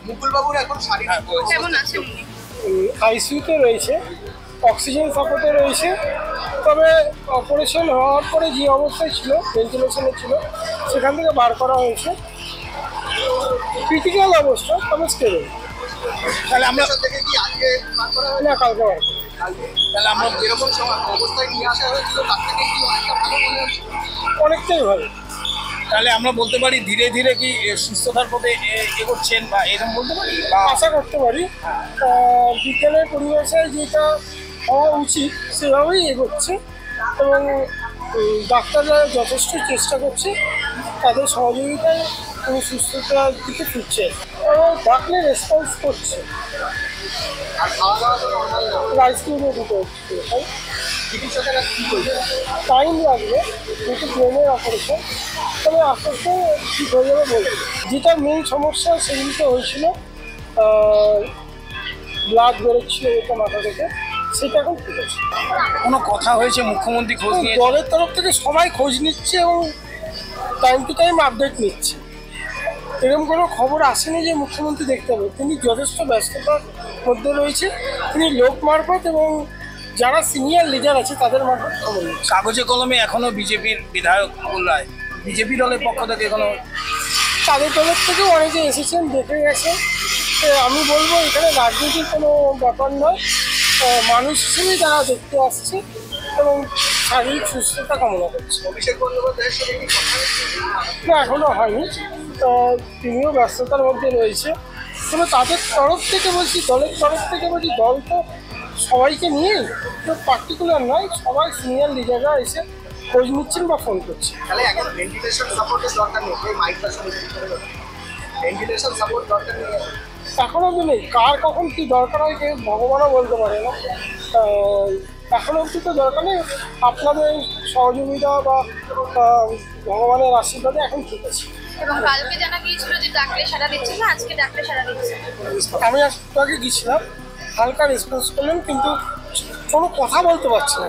মুকুল বাবুর এখন শারীরিক কেমন আছেন উনি? আইসিইউতে রয়েছে, অক্সিজেন সাপোর্টে রয়েছে। তবে অপারেশন হওয়ার পরে যে অবস্থায় ছিল, ভেন্টিলেশনে ছিল, সেখান থেকে বার করা হয়েছে। ক্রিটিক্যাল অবস্থা, তবে স্টেবল। তাহলে আমরা থেকে কি আজকে বার করা হয়েছে না, কালকে বার। তাহলে আমরা যেরকম সময় অবস্থায় নিয়ে আসা হয়েছিল তার থেকে কি অনেকটা ভালো মনে হচ্ছে? অনেকটাই ভালো। তাহলে আমরা বলতে পারি ধীরে ধীরে কি সুস্থতার পথে এগোচ্ছেন বা এরকম বলতে পারি, বা আশা করতে পারি বিজ্ঞানের পরিবেশে যেটা হওয়া উচিত সেভাবেই এগোচ্ছে, এবং ডাক্তাররা যথেষ্ট চেষ্টা করছে, তাদের সহযোগিতায় উনি সুস্থতার দিকে ফিরছে এবং ডাকলে রেসপন্স করছে। আর খাওয়া দাওয়া তো নর্মাল না, রাইসকিউবে দিতে হচ্ছে, তাই চিকিৎসকেরা কি বলছে? টাইম লাগবে, যেহেতু ব্রেনের অপারেশন, তবে আস্তে আস্তে ঠিক হয়ে যাবে বলছে। যেটা মেন সমস্যা সেগুলিতে হয়েছিল, ব্লাড বেরোচ্ছিল এটা মাথা থেকে, সেটা এখন ঠিক আছে। কোনো কথা হয়েছে? মুখ্যমন্ত্রী খোঁজ নিয়ে দলের তরফ থেকে সবাই খোঁজ নিচ্ছে এবং টাইম টু টাইম আপডেট নিচ্ছে। এরকম কোনো খবর আসেনি যে মুখ্যমন্ত্রী দেখতে হবে। তিনি যথেষ্ট ব্যস্ততার মধ্যে রয়েছে। তিনি লোক মারফত এবং যারা সিনিয়র লিডার আছে তাদের মারফত খবর নিচ্ছে। কাগজে কলমে এখনো বিজেপির বিধায়ক বললায় বিজেপি দলের পক্ষ থেকে কোনো তাদের তরফ থেকেও অনেকে এসেছেন, দেখে গেছেন। আমি বলবো এখানে রাজনীতির কোনো ব্যাপার নয়, মানুষ হিসেবেই তারা দেখতে আসছে এবং শারীরিক সুস্থতা কামনা করছে। অভিষেক বন্দ্যোপাধ্যায়ের সাথে কি কথা হয়েছে? না, এখনও হয়নি। তিনিও ব্যস্ততার মধ্যে রয়েছে। তবে তাদের তরফ থেকে বলছি, দলের তরফ থেকে বলছি, দল তো সবাইকে নিয়েই, কেউ পার্টিকুলার নয়, সবাই সিনিয়র লিডাররা এসে খোঁজ নিচ্ছেন বা ফোন করছে। তাহলে এখন ভেন্টিলেশন সাপোর্টের দরকার নেই, এই মাইকটা শুনে ভেন্টিলেশন সাপোর্ট দরকার নেই এখন অবধি নেই। কার কখন কী দরকার হয় কেউ ভগবানও বলতে পারে না। এখন অবধি তো দরকার নেই। আপনাদের সহযোগিতা বা ভগবানের আশীর্বাদে এখন ঠিক আছে। এবং কালকে জানা গিয়েছিল যে ডাকলে সাড়া দিচ্ছে না, আজকে ডাকলে সাড়া দিচ্ছে। আমি একটু আগে গেছিলাম, হালকা রেসপন্স করলেন, কিন্তু কোনো কথা বলতে পারছি না।